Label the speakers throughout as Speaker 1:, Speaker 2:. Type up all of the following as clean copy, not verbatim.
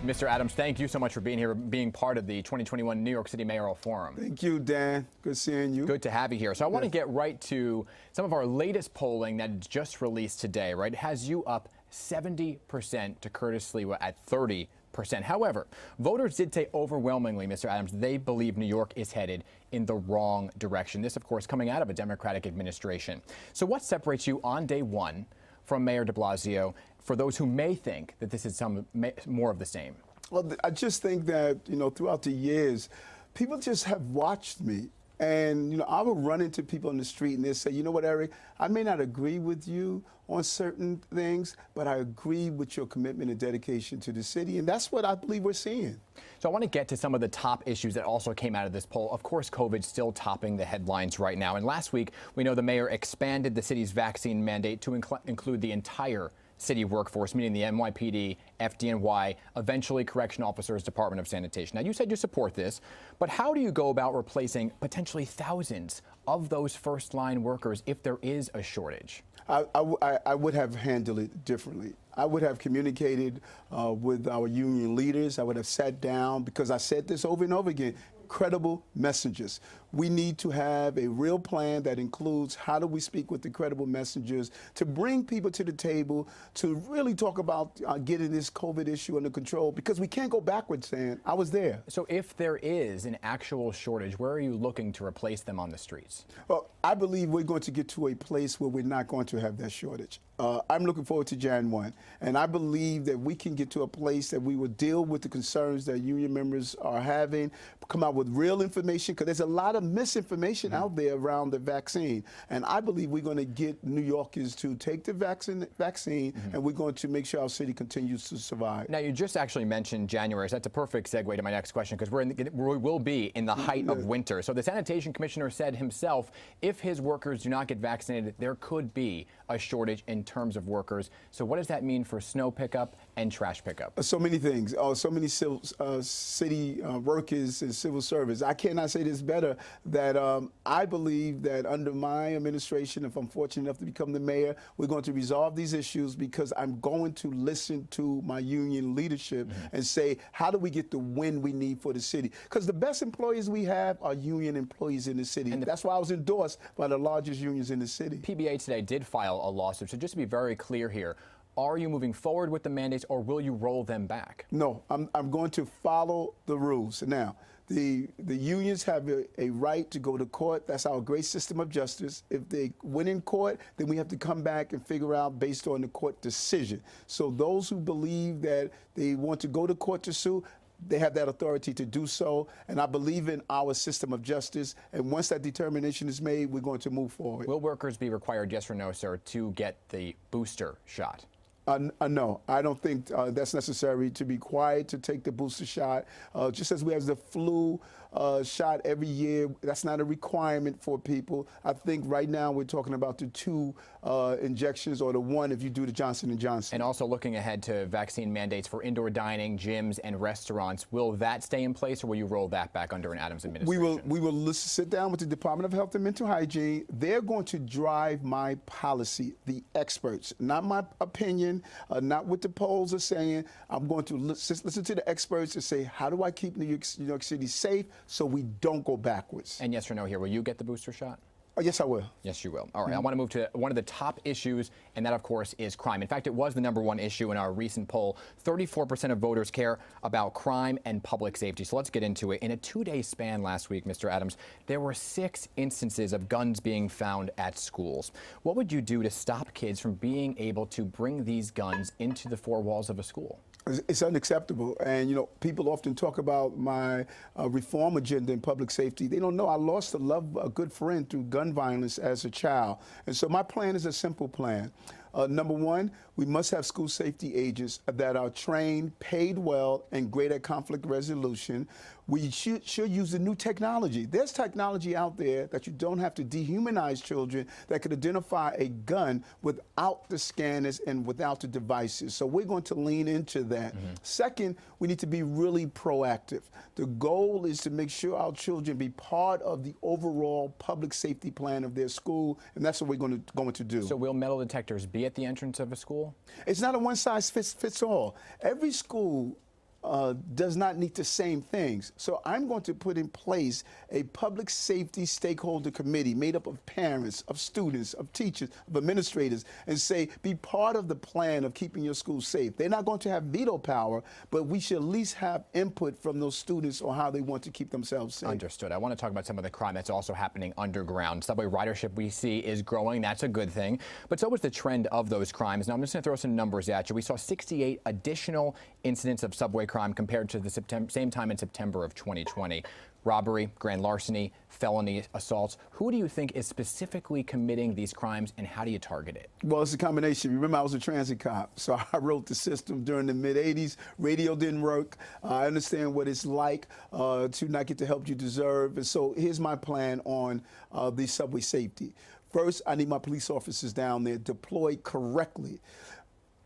Speaker 1: Mr. Adams, thank you so much for being here, being part of the 2021 New York City Mayoral Forum.
Speaker 2: Thank you, Dan. Good seeing you.
Speaker 1: Good to have you here. So I want to get right to some of our latest polling that is just released today, right? It has you up 70% to Curtis Lee at 30%. However, voters did say overwhelmingly, Mr. Adams, they believe New York is headed in the wrong direction. This, of course, coming out of a Democratic administration. So what separates you on day one from Mayor de Blasio for those who may think that this is more of the same?
Speaker 2: Well, I just think that, throughout the years, people just have watched me. And, I would run into people in the street and they say, you know what, Eric, I may not agree with you on certain things, but I agree with your commitment and dedication to the city. And that's what I believe we're seeing.
Speaker 1: So I want to get to some of the top issues that also came out of this poll. Of course, COVID still topping the headlines right now. And last week, we know the mayor expanded the city's vaccine mandate to include the entire city workforce, meaning the NYPD, FDNY, eventually correction officers, Department of Sanitation. Now, you said you support this, but how do you go about replacing potentially thousands of those first-line workers if there is a shortage?
Speaker 2: I would have handled it differently. I would have communicated with our union leaders. I would have sat down, because I said this over and over again, credible messengers. We need to have a real plan that includes how do we speak with the credible messengers to bring people to the table to really talk about getting this COVID issue under control, because we can't go backwards, Sam. I was there.
Speaker 1: So if there is an actual shortage, where are you looking to replace them on the streets?
Speaker 2: Well, I believe we're going to get to a place where we're not going to have that shortage. I'm looking forward to Jan 1, and I believe that we can get to a place that we will deal with the concerns that union members are having, come out with real information, because there's a lot of misinformation out there around the vaccine. And I believe we're going to get New Yorkers to take the vaccine, and we're going to make sure our city continues to survive.
Speaker 1: Now, you just actually mentioned January, so that's a perfect segue to my next question, because we will be in the height of winter. So the sanitation commissioner said himself, if his workers do not get vaccinated, there could be a shortage in terms of workers. So what does that mean for snow pickup and trash pickup?
Speaker 2: So many things. So many city workers and civil service. I cannot say this better, that I believe that under my administration, if I'm fortunate enough to become the mayor, we're going to resolve these issues, because I'm going to listen to my union leadership and say, how do we get the win we need for the city? Because the best employees we have are union employees in the city. And that's why I was endorsed by the largest unions in the city.
Speaker 1: PBA today did file a lawsuit. So just to be very clear here, are you moving forward with the mandates, or will you roll them back?
Speaker 2: No, I'm going to follow the rules. Now, the unions have a right to go to court. That's our great system of justice. If they win in court, then we have to come back and figure out based on the court decision. So those who believe that they want to go to court to sue, they have that authority to do so, and I believe in our system of justice. And once that determination is made, we're going to move forward.
Speaker 1: Will workers be required, yes or no, sir, to get the booster shot?
Speaker 2: No, I don't think that's necessary to be required to take the booster shot. Just as we have the flu shot every year, that's not a requirement for people. I think right now we're talking about the 2 injections, or the 1 if you do the Johnson & Johnson.
Speaker 1: And also looking ahead to vaccine mandates for indoor dining, gyms, and restaurants. Will that stay in place, or will you roll that back under an Adams administration?
Speaker 2: We will sit down with the Department of Health and Mental Hygiene. They're going to drive my policy, the experts, not my opinion. Not what the polls are saying. I'm going to listen to the experts and say, how do I keep New York City safe so we don't go backwards?
Speaker 1: And yes or no here, will you get the booster shot?
Speaker 2: Yes, I will.
Speaker 1: Yes, you will. All right. I want to move to one of the top issues, and that, of course, is crime. In fact, it was the #1 issue in our recent poll. 34% of voters care about crime and public safety. So let's get into it. In a 2-day span last week, Mr. Adams, there were 6 instances of guns being found at schools. What would you do to stop kids from being able to bring these guns into the 4 walls of a school?
Speaker 2: It's unacceptable. And, people often talk about my reform agenda in public safety. They don't know I lost a good friend through gun violence as a child. And so my plan is a simple plan. Number 1, we must have school safety agents that are trained, paid well, and great at conflict resolution. We should use the new technology. There's technology out there that you don't have to dehumanize children, that could identify a gun without the scanners and without the devices. So we're going to lean into that. Second, we need to be really proactive. The goal is to make sure our children be part of the overall public safety plan of their school, and that's what we're going to do.
Speaker 1: So will metal detectors be at the entrance of a school?
Speaker 2: It's not a one-size-fits-all. Every school does not need the same things. So I'm going to put in place a public safety stakeholder committee made up of parents, of students, of teachers, of administrators, and say, be part of the plan of keeping your school safe. They're not going to have veto power, but we should at least have input from those students on how they want to keep themselves safe.
Speaker 1: Understood. I want to talk about some of the crime that's also happening underground. Subway ridership we see is growing. That's a good thing. But so is the trend of those crimes. Now, I'm just going to throw some numbers at you. We saw 68 additional incidents of subway crime compared to the same time in September of 2020. Robbery, grand larceny, felony assaults. Who do you think is specifically committing these crimes, and how do you target it?
Speaker 2: Well, it's a combination. Remember, I was a transit cop, so I wrote the system during the mid-'80s. Radio didn't work. I understand what it's like to not get the help you deserve. And so here's my plan on the subway safety. First, I need my police officers down there deployed correctly.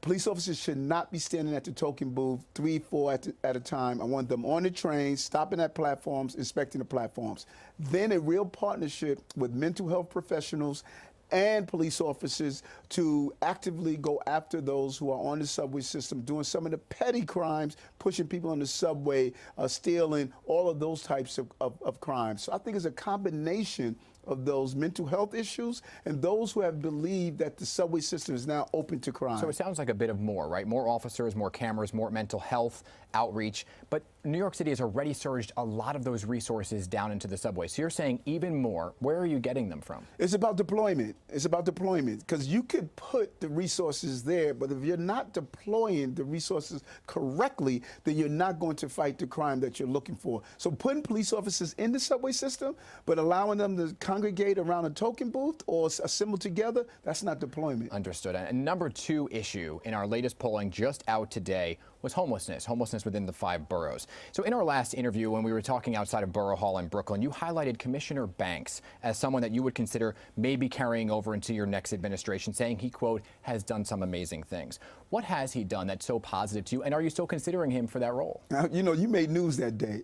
Speaker 2: Police officers should not be standing at the token booth 3, 4 at a time. I want them on the train, stopping at platforms, inspecting the platforms. Then a real partnership with mental health professionals and police officers to actively go after those who are on the subway system, doing some of the petty crimes, pushing people on the subway, stealing, all of those types of crimes. So I think it's a combination of those mental health issues and those who have believed that the subway system is now open to crime.
Speaker 1: So it sounds like a bit of more, right? More officers, more cameras, more mental health outreach. But New York City has already surged a lot of those resources down into the subway. So you're saying even more. Where are you getting them from?
Speaker 2: It's about deployment. It's about deployment, because you could put the resources there, but if you're not deploying the resources correctly, then you're not going to fight the crime that you're looking for. So putting police officers in the subway system, but allowing them to congregate around a token booth or assemble together, that's not deployment.
Speaker 1: Understood. And number 2 issue in our latest polling just out today was homelessness within the 5 boroughs. So in our last interview, when we were talking outside of Borough Hall in Brooklyn, you highlighted Commissioner Banks as someone that you would consider maybe carrying over into your next administration, saying he, quote, has done some amazing things. What has he done that's so positive to you, and are you still considering him for that role?
Speaker 2: You know, you made news that day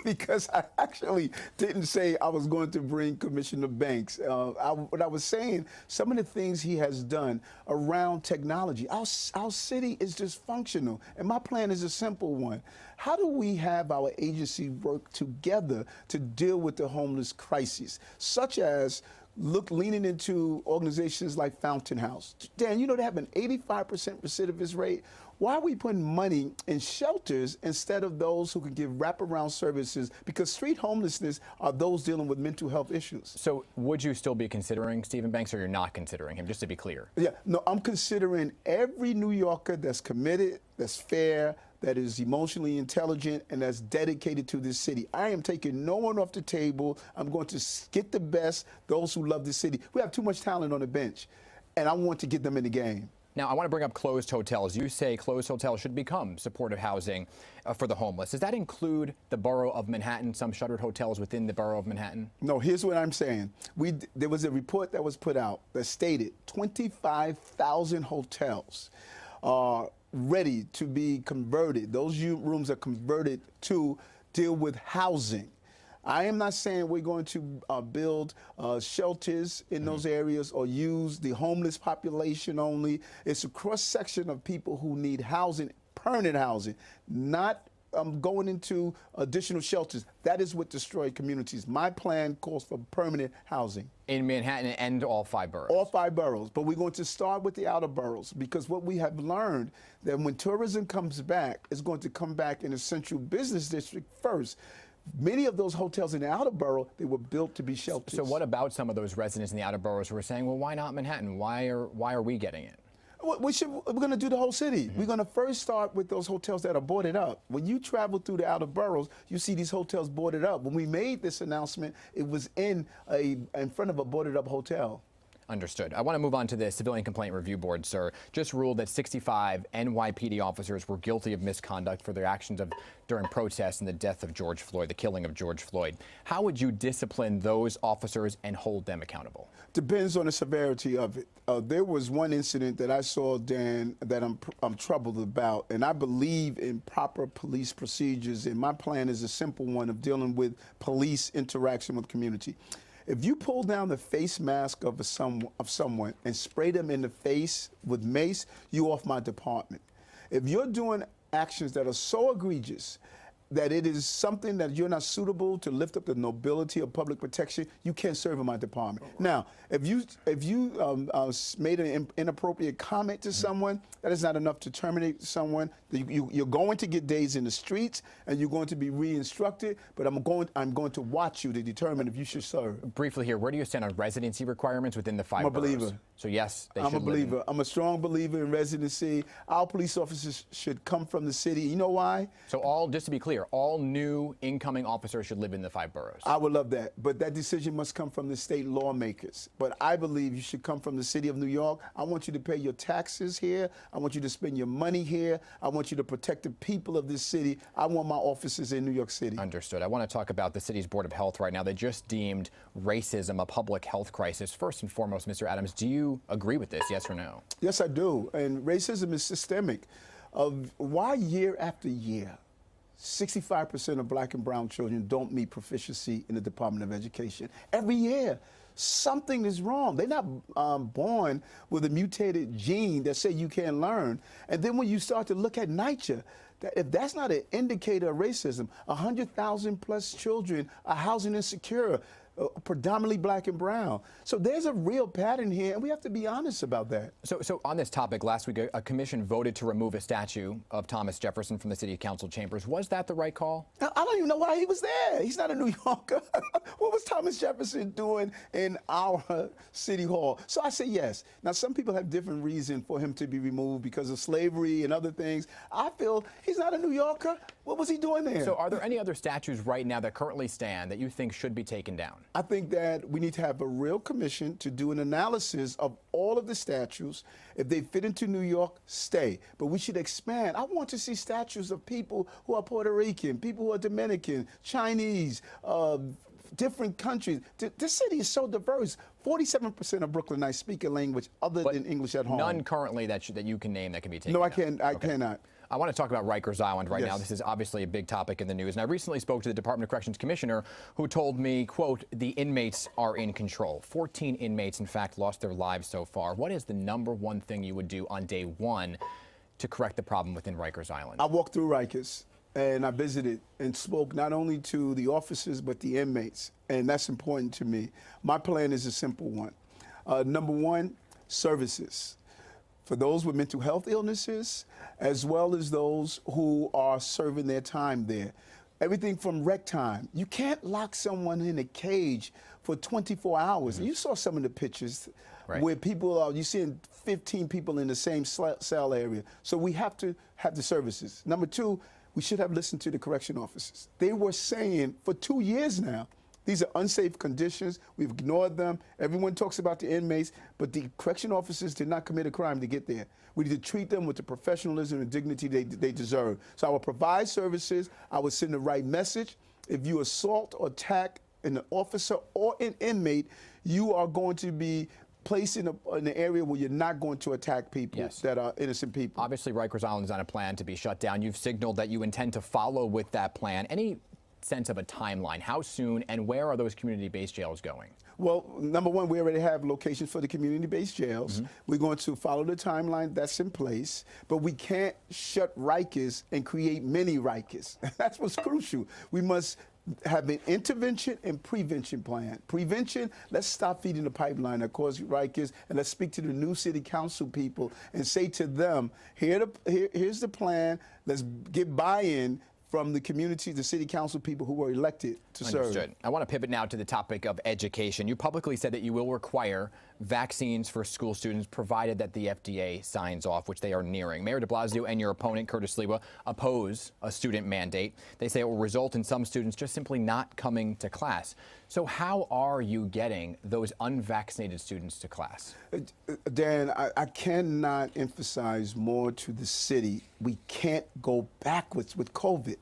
Speaker 2: because I actually didn't say I was going to bring Commissioner Banks. What I was saying, some of the things he has done around technology. Our city is dysfunctional, and my plan is a simple one. How do we have our agency work together to deal with the homeless crisis, such as leaning into organizations like Fountain House? Dan, you know they have an 85% recidivist rate. Why are we putting money in shelters instead of those who can give wraparound services? Because street homelessness are those dealing with mental health issues.
Speaker 1: So would you still be considering Stephen Banks, or you're not considering him, just to be clear?
Speaker 2: Yeah, no, I'm considering every New Yorker that's committed, that's fair, that is emotionally intelligent, and that's dedicated to this city. I am taking no one off the table. I'm going to get the best, those who love this city. We have too much talent on the bench, and I want to get them in the game.
Speaker 1: Now, I want to bring up closed hotels. You say closed hotels should become supportive housing for the homeless. Does that include the borough of Manhattan, some shuttered hotels within the borough of Manhattan?
Speaker 2: No, here's what I'm saying. There was a report that was put out that stated 25,000 hotels are ready to be converted. Those rooms are converted to deal with housing. I am not saying we're going to build shelters in those areas or use the homeless population only. It's a cross-section of people who need housing, permanent housing, not going into additional shelters. That is what destroyed communities. My plan calls for permanent housing.
Speaker 1: In Manhattan and all 5 boroughs?
Speaker 2: All 5 boroughs. But we're going to start with the outer boroughs, because what we have learned that when tourism comes back, it's going to come back in a central business district first. Many of those hotels in the outer borough, they were built to be shelters.
Speaker 1: So what about some of those residents in the outer boroughs who are saying, well, why not Manhattan? Why are we getting it?
Speaker 2: We're going to do the whole city. We're going to first start with those hotels that are boarded up. When you travel through the outer boroughs, you see these hotels boarded up. When we made this announcement, it was in front of a boarded up hotel.
Speaker 1: Understood. I want to move on to the Civilian Complaint Review Board, sir. Just ruled that 65 NYPD officers were guilty of misconduct for their actions during protests and the death of George Floyd, the killing of George Floyd. How would you discipline those officers and hold them accountable?
Speaker 2: Depends on the severity of it. There was one incident that I saw, Dan, that I'm troubled about, and I believe in proper police procedures, and my plan is a simple one of dealing with police interaction with community. If you pull down the face mask of someone and spray them in the face with mace, you off my department. If you're doing actions that are so egregious that it is something that you're not suitable to lift up the nobility of public protection, you can't serve in my department. Now, if you made an inappropriate comment to someone, that is not enough to terminate someone. You're going to get days in the streets, and you're going to be re-instructed. But I'm going to watch you to determine if you should serve.
Speaker 1: Briefly here, where do you stand on residency requirements within the 5 boroughs?
Speaker 2: I'm a believer.
Speaker 1: So yes, they
Speaker 2: I'm
Speaker 1: should
Speaker 2: a believer. I'm a strong believer in residency. Our police officers should come from the city. You know why?
Speaker 1: So just to be clear, all new incoming officers should live in the 5 boroughs.
Speaker 2: I would love that, but that decision must come from the state lawmakers. But I believe you should come from the city of New York. I want you to pay your taxes here. I want you to spend your money here. I want you to protect the people of this city. I want my officers in New York City.
Speaker 1: Understood. I want to talk about the city's Board of Health right now. They just deemed racism a public health crisis. First and foremost, Mr. Adams, do you agree with this, yes or no?
Speaker 2: Yes, I do. And racism is systemic. Why year after year, 65% of black and brown children don't meet proficiency in the Department of Education? Every year, something is wrong. They're not born with a mutated gene that say you can't learn. And then when you start to look at NYCHA, if that's not an indicator of racism, 100,000 plus children are housing insecure, predominantly black and brown. So there's a real pattern here, and we have to be honest about that.
Speaker 1: So on this topic, last week a commission voted to remove a statue of Thomas Jefferson from the city council chambers. Was that the right call?
Speaker 2: I don't even know why he was there. He's not a New Yorker. What was Thomas Jefferson doing in our city hall? So I say yes. Now, some people have different reasons for him to be removed because of slavery and other things. I feel he's not a New Yorker. What was he doing there?
Speaker 1: So are there any other statues right now that currently stand that you think should be taken down?
Speaker 2: I think that we need to have a real commission to do an analysis of all of the statues. If they fit into New York, stay. But we should expand. I want to see statues of people who are Puerto Rican, people who are Dominican, Chinese, different countries. This city is so diverse. 47% of Brooklynites speak a language other than English at home.
Speaker 1: None currently that you can name that can be taken
Speaker 2: No, I
Speaker 1: down.
Speaker 2: can't. I cannot.
Speaker 1: I want to talk about Rikers Island right
Speaker 2: Yes.
Speaker 1: now. This is obviously a big topic in the news. And I recently spoke to the Department of Corrections Commissioner who told me, quote, the inmates are in control. 14 inmates, in fact, lost their lives so far. What is the #1 thing you would do on day 1 to correct the problem within Rikers Island?
Speaker 2: I walked through Rikers and I visited and spoke not only to the officers but the inmates. And that's important to me. My plan is a simple one. #1, services. For those with mental health illnesses, as well as those who are serving their time there. Everything from rec time. You can't lock someone in a cage for 24 hours. You saw some of the pictures where people are, you're seeing 15 people in the same cell area. So we have to have the services. #2, we should have listened to the correction officers. They were saying for 2 years now, these are unsafe conditions. We've ignored them. Everyone talks about the inmates, but the correction officers did not commit a crime to get there. We need to treat them with the professionalism and dignity they deserve. So I will provide services. I will send the right message. If you assault or attack an officer or an inmate, you are going to be placed in an area where you're not going to attack people that are innocent people.
Speaker 1: Obviously, Rikers Island is on a plan to be shut down. You've signaled that you intend to follow with that plan. Any sense of a timeline? How soon and where are those community-based jails going?
Speaker 2: Well, #1, we already have locations for the community-based jails. We're going to follow the timeline that's in place, but we can't shut Rikers and create many Rikers. That's what's crucial. We must have an intervention and prevention plan. Prevention, let's stop feeding the pipeline that caused Rikers, and let's speak to the new city council people and say to them, here's the plan, let's get buy-in from the community, the city council people who were elected to serve.
Speaker 1: Understood. I want to pivot now to the topic of education. You publicly said that you will require vaccines for school students provided that the FDA signs off, which they are nearing. Mayor de Blasio and your opponent, Curtis Lewa, oppose a student mandate. They say it will result in some students just simply not coming to class. So how are you getting those unvaccinated students to class?
Speaker 2: Dan, I cannot emphasize more to the city. We can't go backwards with COVID.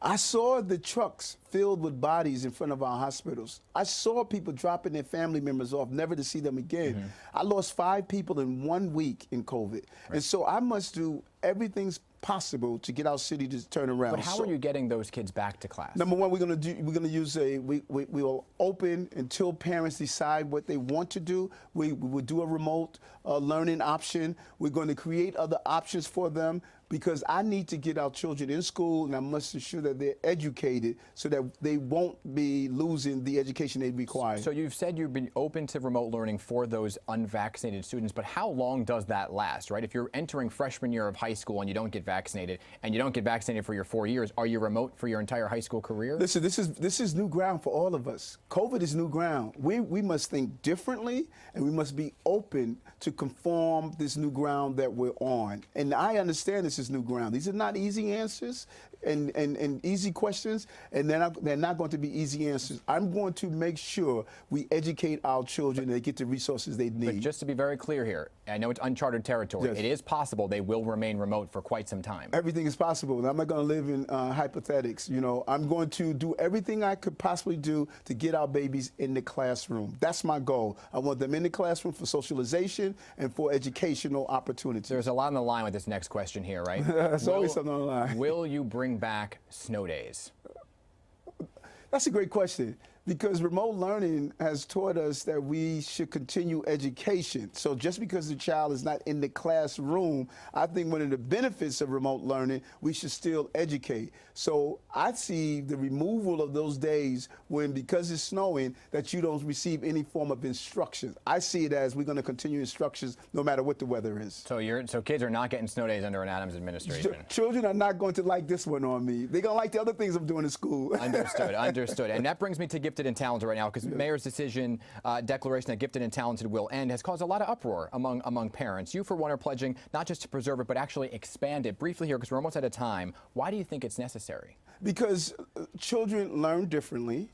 Speaker 2: I saw the trucks filled with bodies in front of our hospitals. I saw people dropping their family members off, never to see them again. I lost 5 people in 1 week in COVID. And so I must do everything possible to get our city to turn around.
Speaker 1: But how are you getting those kids back to class?
Speaker 2: Number one, we're going to use we will open until parents decide what they want to do. We will do a remote learning option. We're going to create other options for them, because I need to get our children in school, and I must ensure that they're educated so that they won't be losing the education they require.
Speaker 1: So you've said you've been open to remote learning for those unvaccinated students, but how long does that last, right? If you're entering freshman year of high school and you don't get vaccinated, and you don't get vaccinated for your 4 years, are you remote for your entire high school career?
Speaker 2: Listen, this is new ground for all of us. COVID is new ground. We must think differently, and we must be open to conform this new ground that we're on. And I understand this is new ground. These are not easy answers and easy questions, and they're not going to be easy answers. I'm going to make sure we educate our children and they get the resources they need.
Speaker 1: But just to be very clear here, I know it's uncharted territory.
Speaker 2: Yes.
Speaker 1: It is possible they will remain remote for quite some time.
Speaker 2: Everything is possible, and I'm not going to live in hypothetics. You know, I'm going to do everything I could possibly do to get our babies in the classroom. That's my goal. I want them in the classroom for socialization and for educational opportunities.
Speaker 1: There's a lot on the line with this next question here, right?
Speaker 2: There's always something on the line.
Speaker 1: Will you bring back snow days?
Speaker 2: That's a great question, because remote learning has taught us that we should continue education. So just because the child is not in the classroom, I think one of the benefits of remote learning, we should still educate. So I see the removal of those days when, because it's snowing, that you don't receive any form of instruction. I see it as we're going to continue instructions no matter what the weather is.
Speaker 1: So kids are not getting snow days under an Adams administration.
Speaker 2: Children are not going to like this one on me. They're going to like the other things I'm doing in school.
Speaker 1: Understood, understood. And that brings me to gifted and talented right now, because the mayor's decision, declaration that gifted and talented will end, has caused a lot of uproar among parents. You, for one, are pledging not just to preserve it, but actually expand it. Briefly here, because we're almost out of time, why do you think it's necessary?
Speaker 2: Because children learn differently.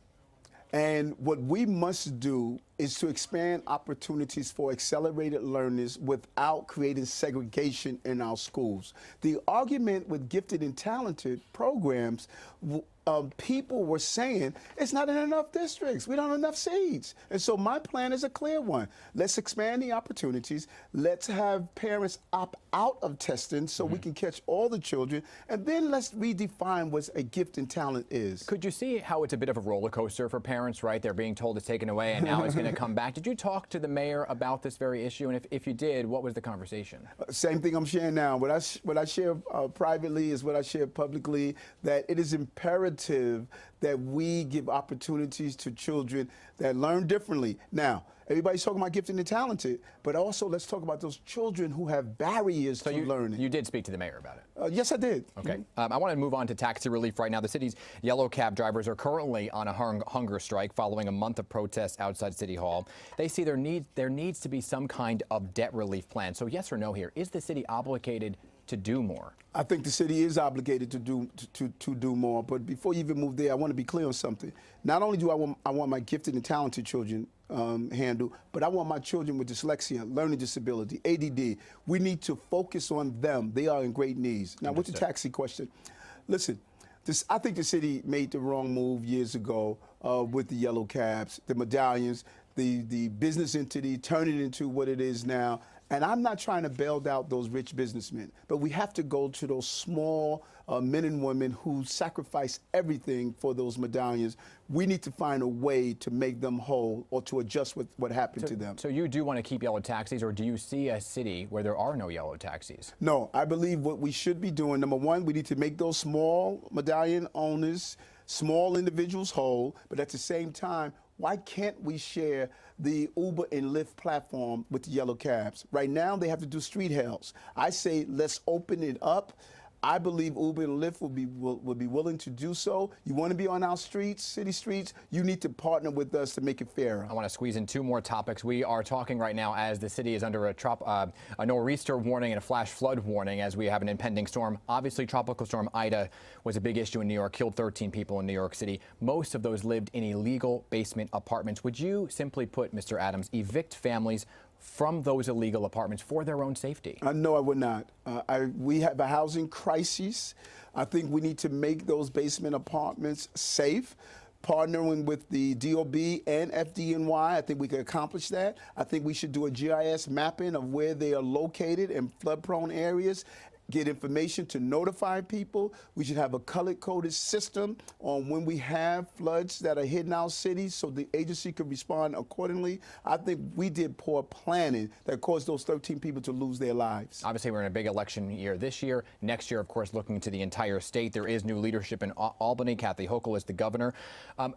Speaker 2: And what we must do is to expand opportunities for accelerated learners without creating segregation in our schools. The argument with gifted and talented programs, people were saying it's not in enough districts. We don't have enough seats. And so my plan is a clear one. Let's expand the opportunities. Let's have parents opt out of testing so we can catch all the children. And then let's redefine what a gift and talent is.
Speaker 1: Could you see how it's a bit of a roller coaster for parents, right? They're being told it's taken away and now it's going to come back. Did you talk to the mayor about this very issue? And if you did, what was the conversation?
Speaker 2: Same thing I'm sharing now. What I share privately is what I share publicly, that it is imperative that we give opportunities to children that learn differently. Now, everybody's talking about gifted and talented, but also let's talk about those children who have barriers to learning.
Speaker 1: You did speak to the mayor about it?
Speaker 2: Yes, I did.
Speaker 1: Okay. I want to move on to taxi relief right now. The city's yellow cab drivers are currently on a hunger strike following a month of protests outside City Hall. They see there needs to be some kind of debt relief plan. So yes or no here, is the city obligated to do more?
Speaker 2: I think the city is obligated to do more. But before you even move there, I want to be clear on something. Not only do I want my gifted and talented children handled, but I want my children with dyslexia, learning disability, ADD. We need to focus on them. They are in great needs. Now, with the taxi question, listen, I think the city made the wrong move years ago with the yellow cabs, the medallions, the business entity, turn it into what it is now. And I'm not trying to bail out those rich businessmen, but we have to go to those small men and women who sacrifice everything for those medallions. We need to find a way to make them whole or to adjust with what happened to them.
Speaker 1: So you do want to keep yellow taxis, or do you see a city where there are no yellow taxis?
Speaker 2: No, I believe what we should be doing, number one, we need to make those small medallion owners, small individuals whole, but at the same time, why can't we share the Uber and Lyft platform with the yellow cabs? Right now, they have to do street hails. I say let's open it up. I believe Uber and Lyft will be willing to do so. You want to be on our streets, city streets, you need to partner with us to make it fairer.
Speaker 1: I want to squeeze in 2 more topics. We are talking right now as the city is under a nor'easter warning and a flash flood warning as we have an impending storm. Obviously, Tropical Storm Ida was a big issue in New York, killed 13 people in New York City. Most of those lived in illegal basement apartments. Would you, simply put, Mr. Adams, evict families from those illegal apartments for their own safety?
Speaker 2: No, I would not. We have a housing crisis. I think we need to make those basement apartments safe. Partnering with the DOB and FDNY, I think we can accomplish that. I think we should do a GIS mapping of where they are located in flood-prone areas, get information to notify people. We should have a color-coded system on when we have floods that are hitting our cities so the agency could respond accordingly. I think we did poor planning that caused those 13 people to lose their lives.
Speaker 1: Obviously, we're in a big election year this year. Next year, of course, looking to the entire state. There is new leadership in Albany. Kathy Hochul is the governor.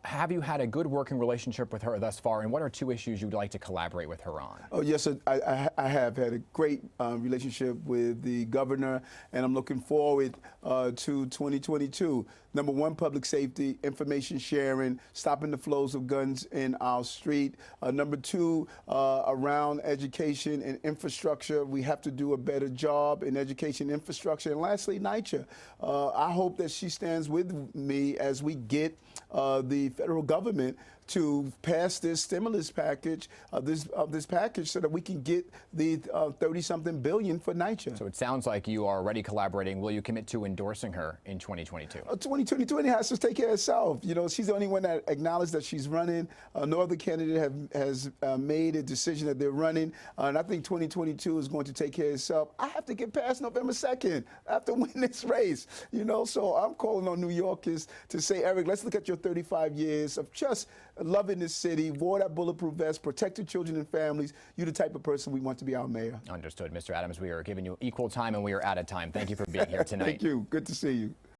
Speaker 1: Have you had a good working relationship with her thus far, and what are 2 issues you'd like to collaborate with her on?
Speaker 2: Oh, yes, I have had a great relationship with the governor, and I'm looking forward to 2022. Number 1, public safety, information sharing, stopping the flows of guns in our street. Number 2, around education and infrastructure. We have to do a better job in education infrastructure. And lastly, NYCHA. I hope that she stands with me as we get the federal government to pass this stimulus package, this package, so that we can get the 30-something billion for NYCHA.
Speaker 1: So it sounds like you are already collaborating. Will you commit to endorsing her in 2022?
Speaker 2: 2022 has to take care of itself. You know, she's the only one that acknowledged that she's running. No other candidate has made a decision that they're running. And I think 2022 is going to take care of itself. I have to get past November 2nd. I have to win this race. You know, so I'm calling on New Yorkers to say, Eric, let's look at your 35 years of just loving this city, wore that bulletproof vest, protected children and families. You're the type of person we want to be our mayor.
Speaker 1: Understood. Mr. Adams, we are giving you equal time, and we are out of time. Thank you for being here tonight.
Speaker 2: Thank you. Good to see you.